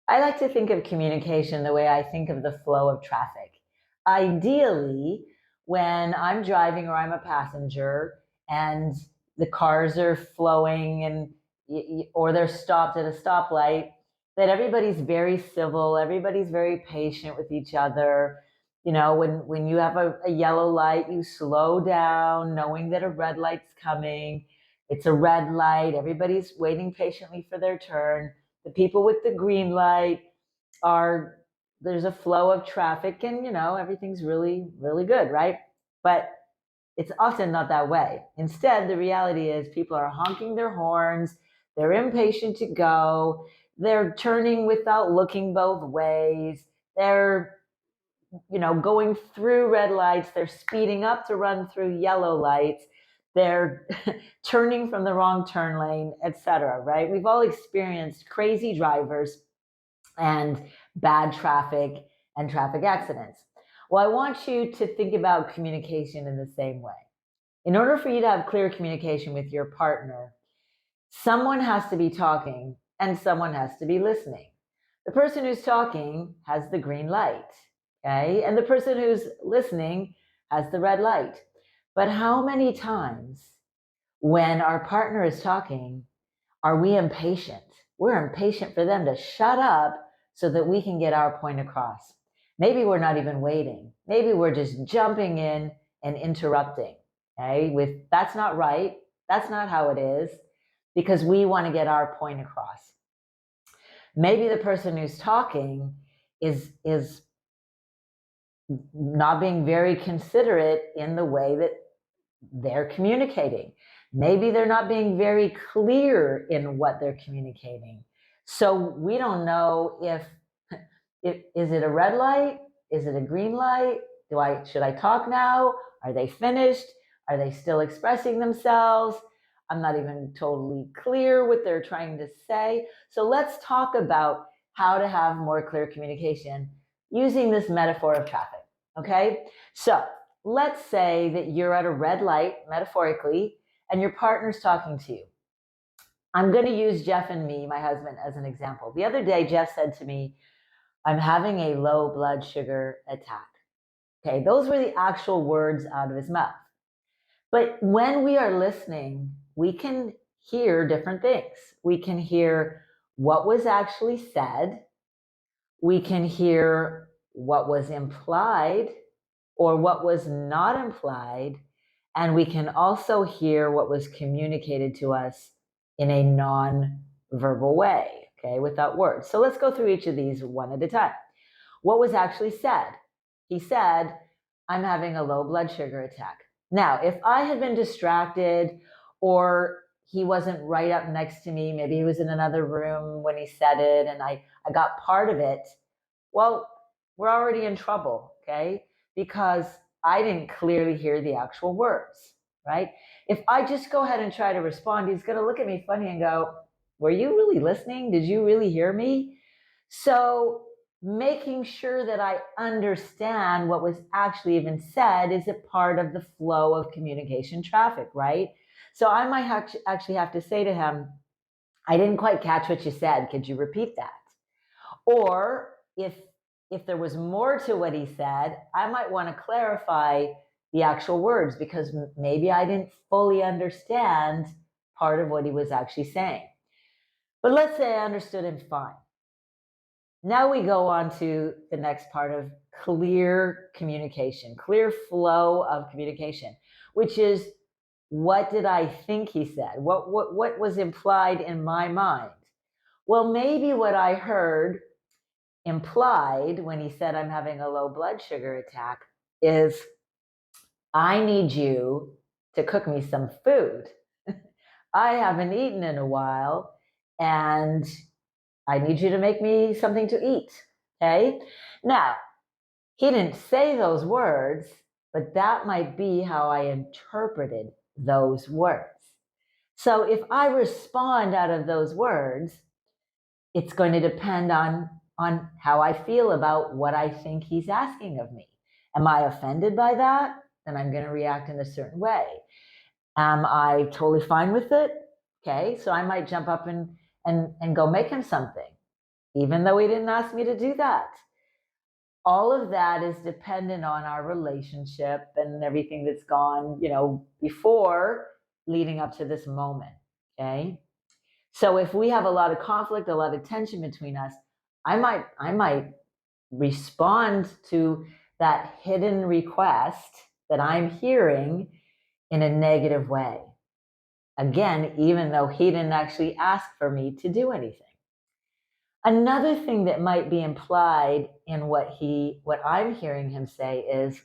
I like to think of communication the way I think of the flow of traffic. Ideally, when I'm driving or I'm a passenger and the cars are flowing and or they're stopped at a stoplight, that everybody's very civil, everybody's very patient with each other. You know, when you have a yellow light, you slow down, knowing that a red light's coming. It's a red light, everybody's waiting patiently for their turn. The people with the green light are, there's a flow of traffic and everything's really really good, right? But it's often not that way. Instead, the reality is people are honking their horns, they're impatient to go, they're turning without looking both ways, they're going through red lights, they're speeding up to run through yellow lights, they're turning from the wrong turn lane, etc. Right? We've all experienced crazy drivers and bad traffic and traffic accidents. Well, I want you to think about communication in the same way. In order for you to have clear communication with your partner, someone has to be talking and someone has to be listening. The person who's talking has the green light, okay? And the person who's listening has the red light. But how many times when our partner is talking, are we impatient? We're impatient for them to shut up so that we can get our point across. Maybe we're not even waiting. Maybe we're just jumping in and interrupting. Okay, with that's not right. That's not how it is, because we want to get our point across. Maybe the person who's talking is not being very considerate in the way that they're communicating. Maybe they're not being very clear in what they're communicating. So we don't know if is it a red light? Is it a green light? Should I talk now? Are they finished? Are they still expressing themselves? I'm not even totally clear what they're trying to say. So let's talk about how to have more clear communication using this metaphor of traffic. Okay? So let's say that you're at a red light, metaphorically, and your partner's talking to you. I'm going to use Jeff and me, my husband, as an example. The other day, Jeff said to me, I'm having a low blood sugar attack. Okay, those were the actual words out of his mouth. But when we are listening, we can hear different things. We can hear what was actually said. We can hear what was implied or what was not implied. And we can also hear what was communicated to us in a non-verbal way, okay, without words. So let's go through each of these one at a time. What was actually said? He said, I'm having a low blood sugar attack. Now, if I had been distracted or he wasn't right up next to me, maybe he was in another room when he said it and I got part of it, well, we're already in trouble, okay? Because I didn't clearly hear the actual words, right? If I just go ahead and try to respond, he's going to look at me funny and go, were you really listening? Did you really hear me? So making sure that I understand what was actually even said is a part of the flow of communication traffic, right? So I might actually have to say to him, I didn't quite catch what you said. Could you repeat that? Or if there was more to what he said, I might want to clarify the actual words because maybe I didn't fully understand part of what he was actually saying. But let's say I understood him fine. Now we go on to the next part of clear communication, clear flow of communication, which is what did I think he said? What was implied in my mind? Well, maybe what I heard implied when he said I'm having a low blood sugar attack is I need you to cook me some food. I haven't eaten in a while and I need you to make me something to eat. Okay? Now, he didn't say those words, but that might be how I interpreted those words. So if I respond out of those words, it's going to depend on how I feel about what I think he's asking of me. Am I offended by that? Then I'm going to react in a certain way. Am I totally fine with it? Okay, so I might jump up and go make him something. even though he didn't ask me to do that. All of that is dependent on our relationship and everything that's gone, before leading up to this moment. Okay. So if we have a lot of conflict, a lot of tension between us, I might respond to that hidden request that I'm hearing in a negative way. Again, even though he didn't actually ask for me to do anything. Another thing that might be implied in what I'm hearing him say is,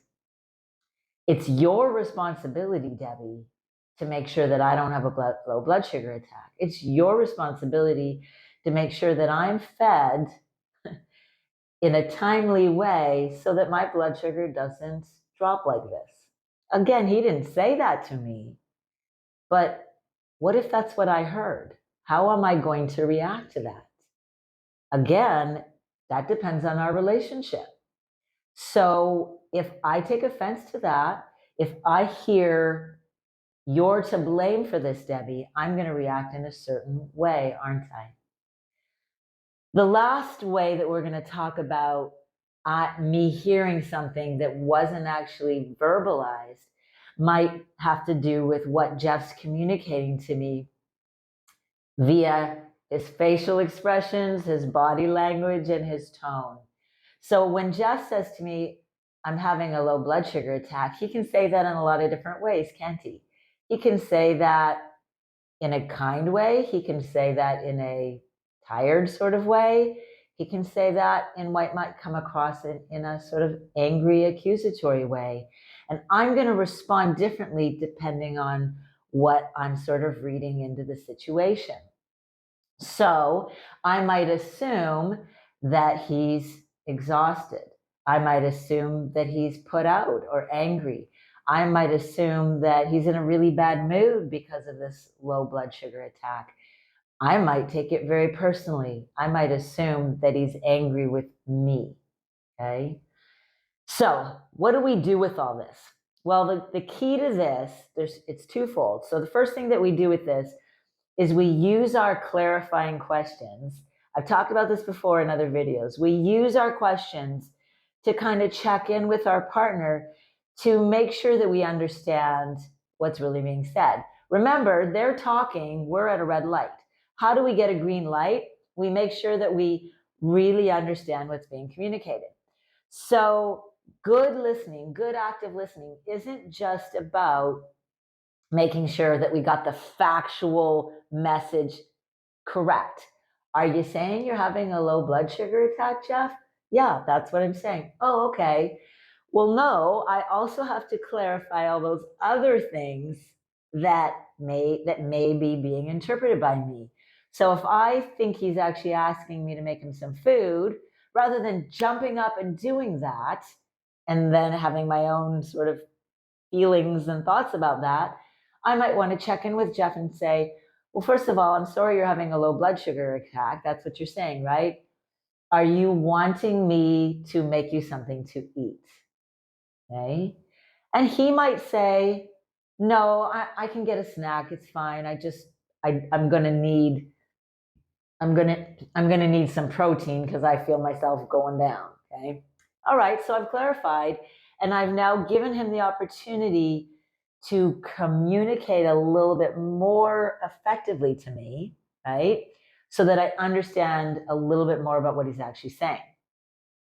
it's your responsibility, Debbie, to make sure that I don't have a low blood sugar attack. It's your responsibility to make sure that I'm fed in a timely way so that my blood sugar doesn't drop like this. Again, he didn't say that to me, but what if that's what I heard? How am I going to react to that? Again, that depends on our relationship. So if I take offense to that, if I hear you're to blame for this, Debbie, I'm going to react in a certain way, aren't I? The last way that we're going to talk about me hearing something that wasn't actually verbalized might have to do with what Jeff's communicating to me via his facial expressions, his body language, and his tone. So when Jeff says to me, I'm having a low blood sugar attack, he can say that in a lot of different ways, can't he? He can say that in a kind way. He can say that in a tired sort of way. He can say that in what might come across in a sort of angry, accusatory way. And I'm going to respond differently depending on what I'm sort of reading into the situation. So I might assume that he's exhausted. I might assume that he's put out or angry. I might assume that he's in a really bad mood because of this low blood sugar attack. I might take it very personally. I might assume that he's angry with me. Okay. So what do we do with all this? Well, the key to this, it's twofold. So the first thing that we do with this is we use our clarifying questions. I've talked about this before in other videos. We use our questions to kind of check in with our partner to make sure that we understand what's really being said. Remember, they're talking, we're at a red light. How do we get a green light? We make sure that we really understand what's being communicated. So good listening, good active listening isn't just about making sure that we got the factual message correct. Are you saying you're having a low blood sugar attack, Jeff? Yeah, that's what I'm saying. Oh, okay. Well, no, I also have to clarify all those other things that may be being interpreted by me. So if I think he's actually asking me to make him some food, rather than jumping up and doing that, and then having my own sort of feelings and thoughts about that, I might want to check in with Jeff and say, well, first of all, I'm sorry you're having a low blood sugar attack. That's what you're saying, right? Are you wanting me to make you something to eat? Okay. And he might say, no, I can get a snack. It's fine. I'm going to need, I'm going to need some protein because I feel myself going down. Okay. All right. So I've clarified and I've now given him the opportunity to communicate a little bit more effectively to me, right? So that I understand a little bit more about what he's actually saying.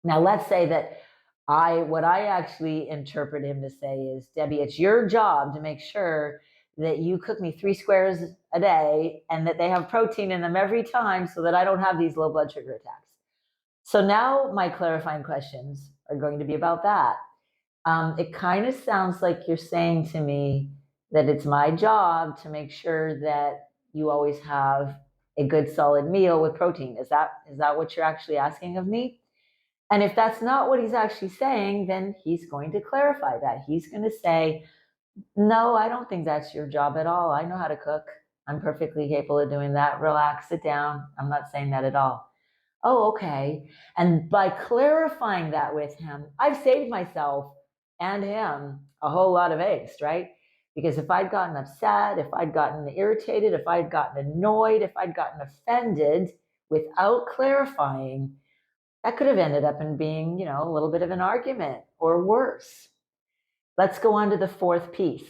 Now, let's say that what I actually interpret him to say is, Debbie, it's your job to make sure that you cook me 3 squares a day and that they have protein in them every time so that I don't have these low blood sugar attacks. So now my clarifying questions are going to be about that. It kind of sounds like you're saying to me that it's my job to make sure that you always have a good solid meal with protein. Is that what you're actually asking of me? And if that's not what he's actually saying, then he's going to clarify that. He's going to say, no, I don't think that's your job at all. I know how to cook. I'm perfectly capable of doing that. Relax, sit down. I'm not saying that at all. Oh, okay. And by clarifying that with him, I've saved myself and him a whole lot of angst, right? Because if I'd gotten upset, if I'd gotten irritated, if I'd gotten annoyed, if I'd gotten offended without clarifying, that could have ended up in being, a little bit of an argument or worse. Let's go on to the fourth piece.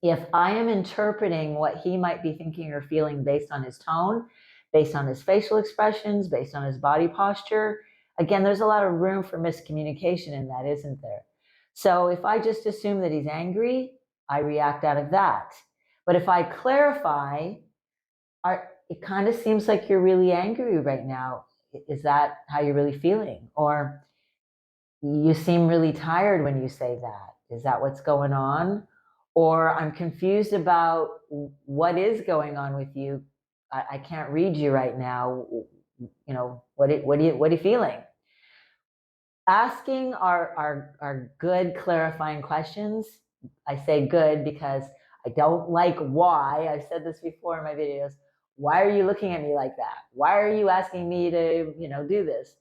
If I am interpreting what he might be thinking or feeling based on his tone, based on his facial expressions, based on his body posture, again, there's a lot of room for miscommunication in that, isn't there? So if I just assume that he's angry, I react out of that. But if I clarify, it kind of seems like you're really angry right now. Is that how you're really feeling? Or you seem really tired when you say that. Is that what's going on? Or I'm confused about what is going on with you. I can't read you right now. What are you feeling? Asking our good clarifying questions. I say good because I don't like why. I've said this before in my videos. Why are you looking at me like that? Why are you asking me to, do this?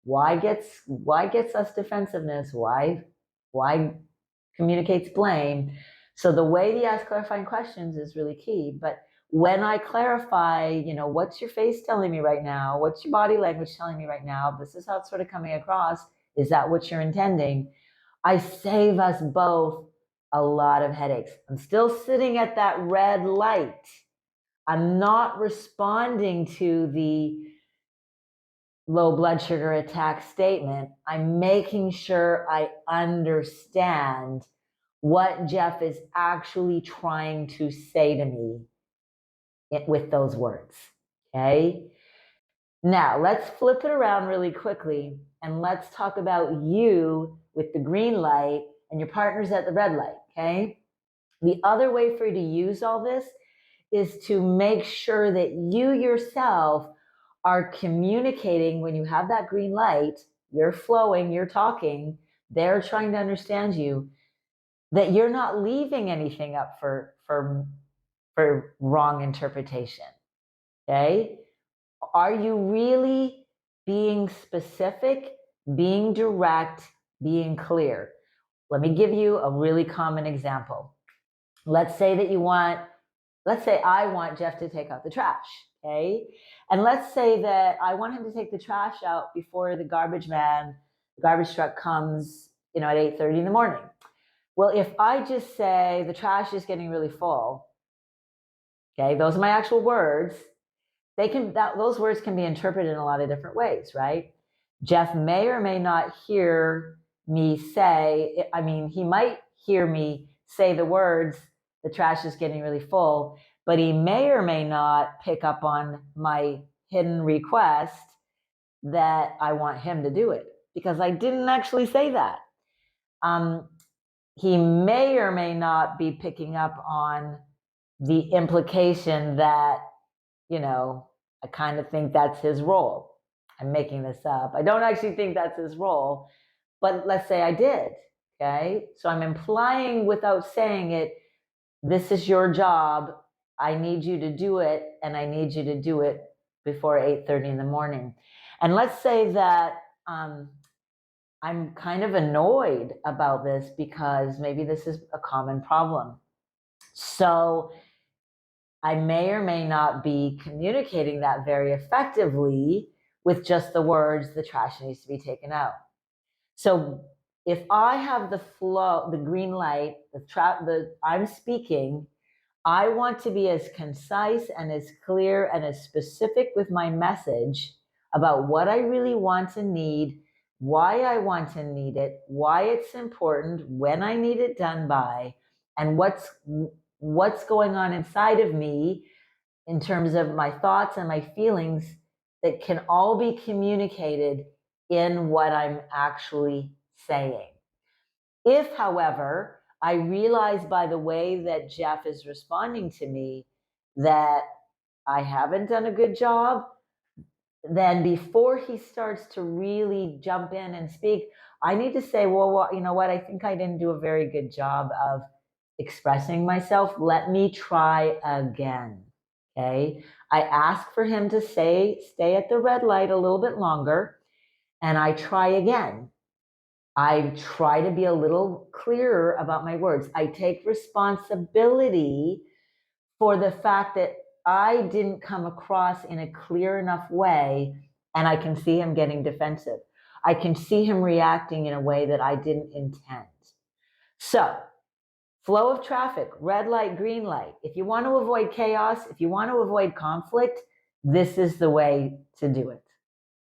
Why gets us defensiveness? Why communicates blame? So the way to ask clarifying questions is really key. But when I clarify, what's your face telling me right now? What's your body language telling me right now? This is how it's sort of coming across. Is that what you're intending? I save us both a lot of headaches. I'm still sitting at that red light. I'm not responding to the low blood sugar attack statement. I'm making sure I understand what Jeff is actually trying to say to me with those words. Okay. Now let's flip it around really quickly and let's talk about you with the green light and your partner's at the red light. Okay. The other way for you to use all this is to make sure that you yourself are communicating when you have that green light, you're flowing, you're talking, they're trying to understand you, that you're not leaving anything up for wrong interpretation. Okay? Are you really being specific, being direct, being clear? Let me give you a really common example. Let's say I want Jeff to take out the trash, okay? And let's say that I want him to take the trash out before the garbage truck comes, at 8:30 in the morning. Well, if I just say the trash is getting really full, okay, those are my actual words. Those words can be interpreted in a lot of different ways, right? Jeff may or may not hear me say, he might hear me say the words, the trash is getting really full, but he may or may not pick up on my hidden request that I want him to do it because I didn't actually say that. He may or may not be picking up on the implication that, I kind of think that's his role. I'm making this up. I don't actually think that's his role, but let's say I did, okay? So I'm implying without saying it, this is your job. I need you to do it, and I need you to do it before 8:30 in the morning. And let's say that I'm kind of annoyed about this because maybe this is a common problem. So I may or may not be communicating that very effectively with just the words, the trash needs to be taken out. So if I have the flow, the green light, I'm speaking, I want to be as concise and as clear and as specific with my message about what I really want to need, why I want to need it, why it's important, when I need it done by, and what's going on inside of me in terms of my thoughts and my feelings that can all be communicated in what I'm actually saying. If, however, I realize by the way that Jeff is responding to me that I haven't done a good job, then before he starts to really jump in and speak, I need to say, well, you know what? I think I didn't do a very good job of expressing myself. Let me try again. Okay. I ask for him to stay at the red light a little bit longer, and I try again. I try to be a little clearer about my words. I take responsibility for the fact that I didn't come across in a clear enough way, and I can see him getting defensive. I can see him reacting in a way that I didn't intend. So, flow of traffic, red light, green light. If you want to avoid chaos, if you want to avoid conflict, this is the way to do it.